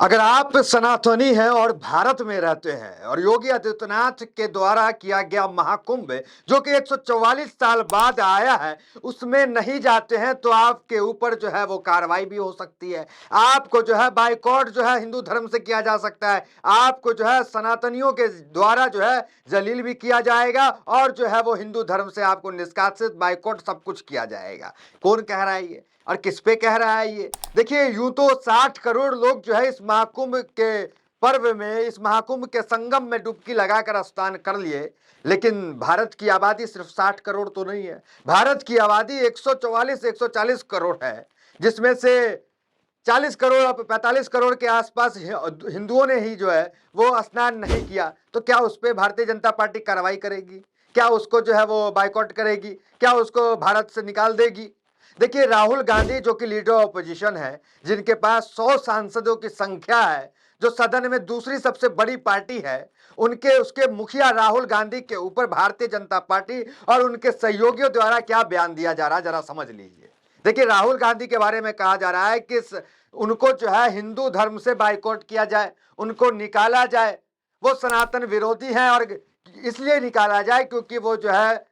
अगर आप सनातनी हैं और भारत में रहते हैं और योगी आदित्यनाथ के द्वारा किया गया महाकुंभ जो कि 144 साल बाद आया है उसमें नहीं जाते हैं तो आपके ऊपर जो है वो कार्रवाई भी हो सकती है। आपको जो है बाइकॉट जो है हिंदू धर्म से किया जा सकता है। आपको जो है सनातनियों के द्वारा जो है जलील भी किया जाएगा और जो है वो हिंदू धर्म से आपको निष्कासित बाइकॉट सब कुछ किया जाएगा। कौन कह रहा है ये और किस पे कह रहा है ये? देखिए, यूं तो 60 करोड़ लोग जो है इस महाकुंभ के पर्व में, इस महाकुंभ के संगम में डुबकी लगाकर स्नान कर लिए, लेकिन भारत की आबादी सिर्फ 60 करोड़ तो नहीं है। भारत की आबादी 140 करोड़ है, जिसमें से 40 करोड़ और 45 करोड़ के आसपास हिंदुओं ने ही जो है वो स्नान नहीं किया। तो क्या उस पर भारतीय जनता पार्टी कार्रवाई करेगी? क्या उसको जो है वो बाइकआउट करेगी? क्या उसको भारत से निकाल देगी? देखिए, राहुल गांधी जो कि लीडर ऑपोजिशन है, जिनके पास 100 सांसदों की संख्या है, जो सदन में दूसरी सबसे बड़ी पार्टी है, उनके उसके मुखिया राहुल गांधी के ऊपर भारतीय जनता पार्टी और उनके सहयोगियों द्वारा क्या बयान दिया जा रहा है, जरा समझ लीजिए। देखिए, राहुल गांधी के बारे में कहा जा रहा है कि उनको जो है हिंदू धर्म से बाइकआउट किया जाए, उनको निकाला जाए। वो सनातन विरोधी हैं और इसलिए निकाला जाए क्योंकि वो जो है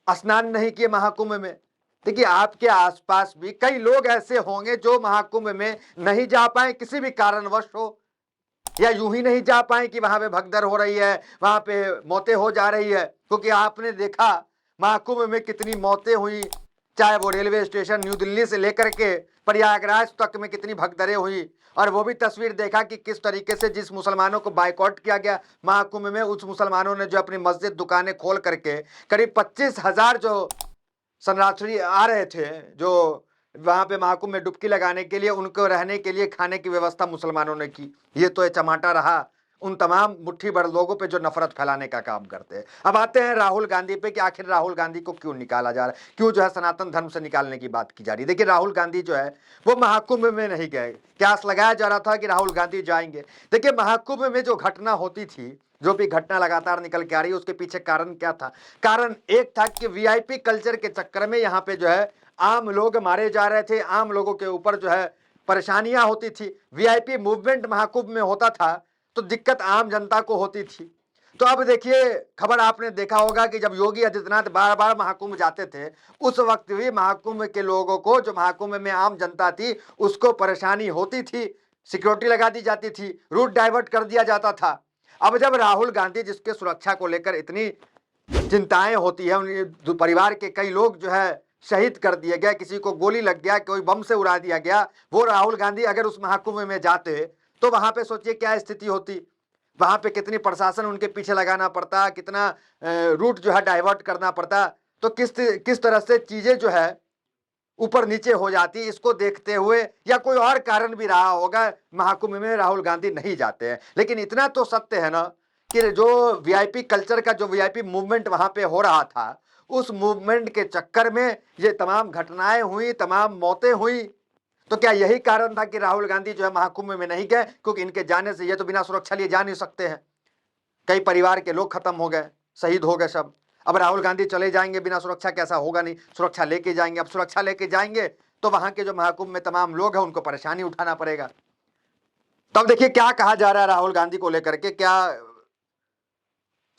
स्नान नहीं किए महाकुंभ में। देखिए, आपके आसपास भी कई लोग ऐसे होंगे जो महाकुंभ में नहीं जा पाए, किसी भी कारणवश हो, या यूं ही नहीं जा पाए कि वहां पे भगदड़ हो रही है, वहां पे मौतें हो जा रही है। क्योंकि आपने देखा महाकुंभ में कितनी मौतें हुई, चाहे वो रेलवे स्टेशन न्यू दिल्ली से लेकर के प्रयागराज तक में कितनी भगदड़ें हुई। और वो भी तस्वीर देखा कि किस तरीके से जिस मुसलमानों को बाइकआउट किया गया महाकुंभ में, उस मुसलमानों ने जो अपनी मस्जिद दुकानें खोल करके करीब 25,000 जो शरणार्थी आ रहे थे, जो वहां पे महाकुंभ में डुबकी लगाने के लिए, उनको रहने के लिए खाने की व्यवस्था मुसलमानों ने की। ये तो चमाटा रहा उन तमाम मुट्ठी भर लोगों पे जो नफरत फैलाने का काम करते हैं। अब आते हैं राहुल गांधी पे कि आखिर राहुल गांधी को क्यों निकाला जा रहा है, क्यों जो है सनातन धर्म से निकालने की बात की जा रही है। देखिए, राहुल गांधी जो है वो महाकुंभ में नहीं गए। क्यास लगाया जा रहा था कि राहुल गांधी जाएंगे। देखिए, महाकुंभ में जो घटना होती थी, जो भी घटना लगातार निकल के आ रही है, उसके पीछे कारण क्या था? कारण एक था कि वीआईपी कल्चर के चक्कर में यहाँ पे जो है आम लोग मारे जा रहे थे, आम लोगों के ऊपर जो है परेशानियां होती थी। वीआईपी मूवमेंट महाकुंभ में होता था तो दिक्कत आम जनता को होती थी। तो अब देखिए, खबर आपने देखा होगा कि जब योगी आदित्यनाथ बार बार महाकुंभ जाते थे, उस वक्त भी महाकुंभ के लोगों को, जो महाकुंभ में आम जनता थी, उसको परेशानी होती थी। सिक्योरिटी लगा दी जाती थी, रूट डाइवर्ट कर दिया जाता था। अब जब राहुल गांधी, जिसके सुरक्षा को लेकर इतनी चिंताएं होती है, उन परिवार के कई लोग जो है शहीद कर दिए गए, किसी को गोली लग गया, कोई बम से उड़ा दिया गया, वो राहुल गांधी अगर उस महाकुंभ में जाते तो वहां पे सोचिए क्या स्थिति होती। वहां पे कितनी प्रशासन उनके पीछे लगाना पड़ता, कितना रूट जो है डाइवर्ट करना पड़ता। तो किस तरह से चीजें जो है ऊपर नीचे हो जाती, इसको देखते हुए या कोई और कारण भी रहा होगा, महाकुंभ में राहुल गांधी नहीं जाते हैं। लेकिन इतना तो सत्य है ना कि जो वीआईपी कल्चर का, जो वीआईपी मूवमेंट वहां पे हो रहा था, उस मूवमेंट के चक्कर में ये तमाम घटनाएं हुई, तमाम मौतें हुई। तो क्या यही कारण था कि राहुल गांधी जो है महाकुंभ में नहीं गए? क्योंकि इनके जाने से ये तो बिना सुरक्षा लिए जा नहीं सकते हैं। कई परिवार के लोग खत्म हो गए, शहीद हो गए सब। अब राहुल गांधी चले जाएंगे बिना सुरक्षा, कैसा होगा? नहीं, सुरक्षा लेके जाएंगे। अब सुरक्षा लेके जाएंगे तो वहां के जो महाकुंभ में तमाम लोग हैं उनको परेशानी उठाना पड़ेगा। तब देखिए क्या कहा जा रहा है राहुल गांधी को लेकर के, क्या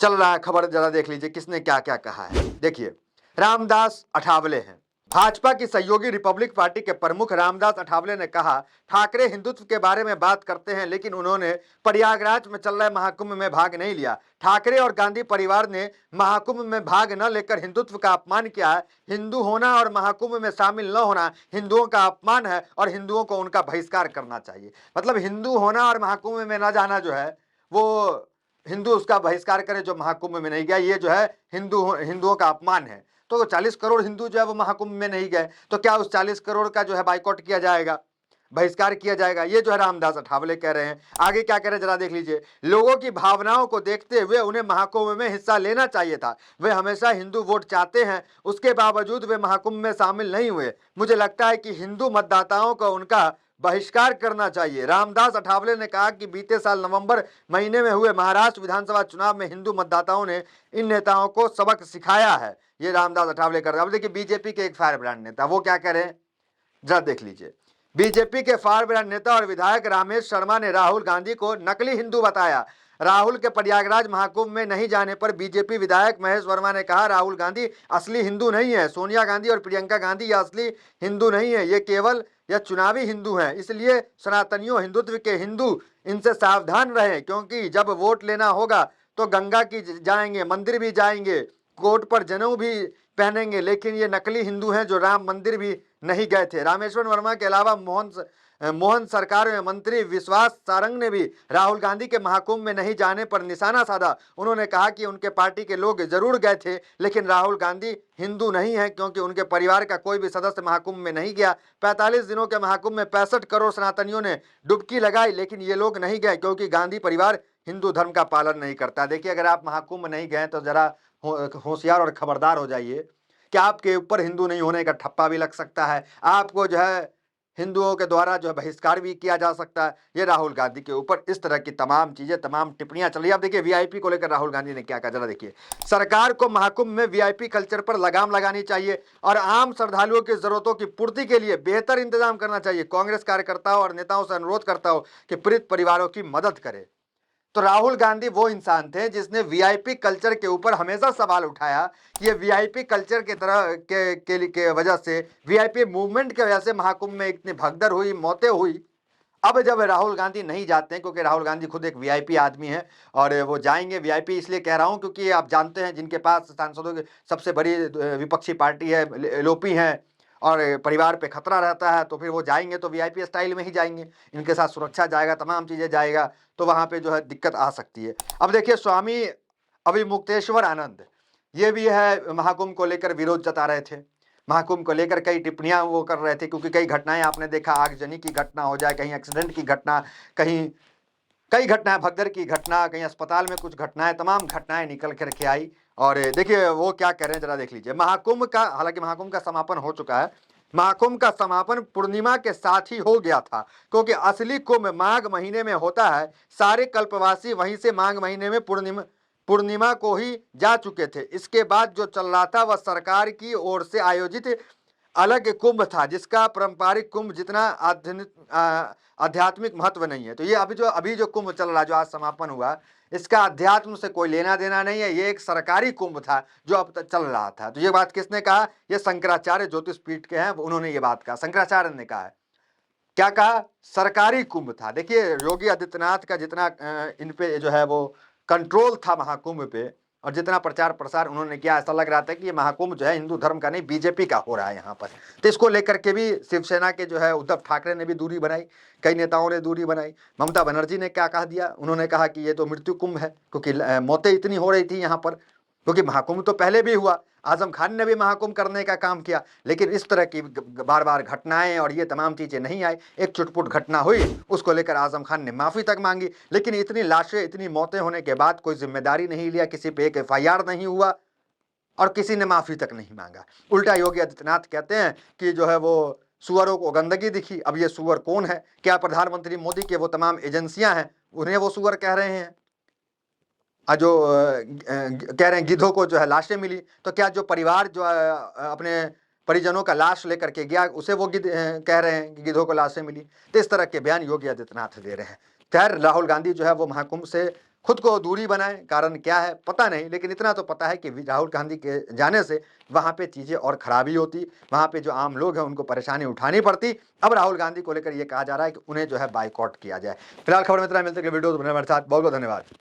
चल रहा है खबर, जरा देख लीजिए किसने क्या क्या कहा है। देखिए, रामदास अठावले हैं, भाजपा की सहयोगी रिपब्लिक पार्टी के प्रमुख रामदास अठावले ने कहा, ठाकरे हिंदुत्व के बारे में बात करते हैं लेकिन उन्होंने प्रयागराज में चल रहे महाकुंभ में भाग नहीं लिया। ठाकरे और गांधी परिवार ने महाकुंभ में भाग न लेकर हिंदुत्व का अपमान किया है। हिंदू होना और महाकुंभ में शामिल न होना हिंदुओं का अपमान है और हिंदुओं को उनका बहिष्कार करना चाहिए। मतलब हिंदू होना और महाकुंभ में न जाना जो है वो हिंदू उसका बहिष्कार करे जो महाकुंभ में नहीं गया, ये जो है हिंदुओं का अपमान है। तो 40 करोड़ हिंदू जो है वो महाकुंभ में नहीं गए, तो क्या उस 40 करोड़ का जो है बाइकआउट किया जाएगा, बहिष्कार किया जाएगा? ये जो है रामदास अठावले कह रहे हैं। आगे क्या कह रहे हैं जरा देख लीजिए, लोगों की भावनाओं को देखते हुए उन्हें महाकुंभ में हिस्सा लेना चाहिए था। वे हमेशा हिंदू वोट चाहते हैं, उसके बावजूद वे महाकुंभ में शामिल नहीं हुए। मुझे लगता है कि हिंदू मतदाताओं को उनका बहिष्कार करना चाहिए। रामदास अठावले ने कहा कि बीते साल नवंबर महीने में हुए महाराष्ट्र विधानसभा चुनाव में हिंदू मतदाताओं ने इन नेताओं को सबक सिखाया है। ये रामदास अठावले कर रहे हैं। अब देखिए, बीजेपी के एक फायर ब्रांड नेता वो क्या कह रहे हैं, जरा देख लीजिए। बीजेपी के फारबिरा नेता और विधायक रामेश शर्मा ने राहुल गांधी को नकली हिंदू बताया। राहुल के प्रयागराज महाकुंभ में नहीं जाने पर बीजेपी विधायक महेश वर्मा ने कहा, राहुल गांधी असली हिंदू नहीं है। सोनिया गांधी और प्रियंका गांधी ये असली हिंदू नहीं है, ये केवल यह चुनावी हिंदू हैं। इसलिए सनातनियों, हिंदुत्व के हिंदू, इनसे सावधान रहें, क्योंकि जब वोट लेना होगा तो गंगा की जाएंगे, मंदिर भी जाएंगे, कोट पर जनेऊ भी पहनेंगे, लेकिन ये नकली हिंदू हैं जो राम मंदिर भी नहीं गए थे। रामेश्वर वर्मा के अलावा मोहन सरकार में मंत्री विश्वास सारंग ने भी राहुल गांधी के महाकुंभ में नहीं जाने पर निशाना साधा। उन्होंने कहा कि उनके पार्टी के लोग जरूर गए थे, लेकिन राहुल गांधी हिंदू नहीं है, क्योंकि उनके परिवार का कोई भी सदस्य महाकुंभ में नहीं गया। 45 दिनों के महाकुंभ में 65 करोड़ सनातनियों ने डुबकी लगाई, लेकिन ये लोग नहीं गए, क्योंकि गांधी परिवार हिंदू धर्म का पालन नहीं करता। देखिए, अगर आप महाकुंभ नहीं गए तो जरा होशियार और खबरदार हो जाइए कि आपके ऊपर हिंदू नहीं होने का ठप्पा भी लग सकता है, आपको जो है हिंदुओं के द्वारा जो है बहिष्कार भी किया जा सकता है। ये राहुल गांधी के ऊपर इस तरह की तमाम चीजें, तमाम टिप्पणियां चल रही है। अब देखिए वीआईपी को लेकर राहुल गांधी ने क्या कहा, जरा देखिए। सरकार को महाकुंभ में वीआईपी कल्चर पर लगाम लगानी चाहिए और आम श्रद्धालुओं की जरूरतों की पूर्ति के लिए बेहतर इंतजाम करना चाहिए। कांग्रेस कार्यकर्ताओं और नेताओं से अनुरोध करता हूं कि पीड़ित परिवारों की मदद करें। तो राहुल गांधी वो इंसान थे जिसने वीआईपी कल्चर के ऊपर हमेशा सवाल उठाया कि ये वीआईपी कल्चर के तरह के वजह से, वीआईपी मूवमेंट की वजह से महाकुंभ में इतनी भगदड़ हुई, मौतें हुई। अब जब राहुल गांधी नहीं जाते हैं, क्योंकि राहुल गांधी खुद एक वीआईपी आदमी है और वो जाएंगे, वीआईपी इसलिए कह रहा हूं क्योंकि आप जानते हैं जिनके पास सांसदों की सबसे बड़ी विपक्षी पार्टी है, एलओपी है, और परिवार पे खतरा रहता है, तो फिर वो जाएंगे तो वीआईपी स्टाइल में ही जाएंगे, इनके साथ सुरक्षा जाएगा, तमाम चीजें जाएगा, तो वहां पे जो है दिक्कत आ सकती है। अब देखिए, स्वामी अभिमुक्तेश्वर आनंद ये भी है महाकुंभ को लेकर विरोध जता रहे थे। महाकुंभ को लेकर कई टिप्पणियां वो कर रहे थे, क्योंकि कई घटनाएं आपने देखा, आगजनी की घटना हो जाए, कहीं एक्सीडेंट की घटना, कहीं कई घटनाएं, भगदड़ की घटना, कहीं अस्पताल में कुछ घटनाएं, तमाम घटनाएं निकल करके आई। और देखिए वो क्या कह रहे हैं, जरा देख लीजिए। महाकुंभ का, हालांकि महाकुंभ का समापन हो चुका है, महाकुंभ का समापन पूर्णिमा के साथ ही हो गया था, क्योंकि असली कुंभ माघ महीने में होता है। सारे कल्पवासी वहीं से माघ महीने में पूर्णिमा को ही जा चुके थे। इसके बाद जो चल रहा था वह सरकार की ओर से आयोजित अलग कुंभ था, जिसका पारंपरिक कुंभ जितना आध्यात्मिक महत्व नहीं है। तो ये अभी जो कुंभ चल रहा, जो आज समापन हुआ, इसका अध्यात्म से कोई लेना देना नहीं है। ये एक सरकारी कुंभ था जो अब तक चल रहा था। तो ये बात किसने कहा? ये शंकराचार्य ज्योतिष पीठ के हैं, उन्होंने ये बात कहा, शंकराचार्य ने कहा है। क्या कहा? सरकारी कुंभ था। देखिए, योगी आदित्यनाथ का जितना इन पे जो है वो कंट्रोल था महाकुंभ पे, और जितना प्रचार प्रसार उन्होंने किया, ऐसा लग रहा था कि ये महाकुंभ जो है हिंदू धर्म का नहीं, बीजेपी का हो रहा है यहाँ पर। तो इसको लेकर के भी शिवसेना के जो है उद्धव ठाकरे ने भी दूरी बनाई, कई नेताओं ने दूरी बनाई। ममता बनर्जी ने क्या कह दिया? उन्होंने कहा कि ये तो मृत्यु कुंभ है, क्योंकि मौतें इतनी हो रही थी यहाँ पर, क्योंकि महाकुंभ तो पहले भी हुआ, आजम खान ने भी महाकुंभ करने का काम किया, लेकिन इस तरह की बार बार घटनाएं और ये तमाम चीजें नहीं आई। एक चुटपुट घटना हुई, उसको लेकर आजम खान ने माफी तक मांगी, लेकिन इतनी लाशें, इतनी मौतें होने के बाद कोई जिम्मेदारी नहीं लिया, किसी पे एक एफआईआर नहीं हुआ और किसी ने माफी तक नहीं मांगा। उल्टा योगी आदित्यनाथ कहते हैं कि जो है वो सुअरों को गंदगी दिखी। अब ये सुअर कौन है? क्या प्रधानमंत्री मोदी के वो तमाम एजेंसियां हैं, उन्हें वो सुअर कह रहे हैं? जो कह रहे हैं गिद्धों को जो है लाशें मिली, तो क्या जो परिवार जो अपने परिजनों का लाश लेकर के गया, उसे वो कह रहे हैं कि गिद्धों को लाशें मिली? तो इस तरह के बयान योगी आदित्यनाथ दे रहे हैं। खैर, राहुल गांधी जो है वो महाकुंभ से खुद को दूरी बनाए, कारण क्या है पता नहीं, लेकिन इतना तो पता है कि राहुल गांधी के जाने से वहां पे चीजें और खराबी होती, वहां पे जो आम लोग हैं उनको परेशानी उठानी पड़ती। अब राहुल गांधी को लेकर यह कहा जा रहा है कि उन्हें जो है बाइकआउट किया जाए। फिलहाल खबर में इतना, मिलते हैं वीडियो तो मेरे साथ। बहुत बहुत धन्यवाद।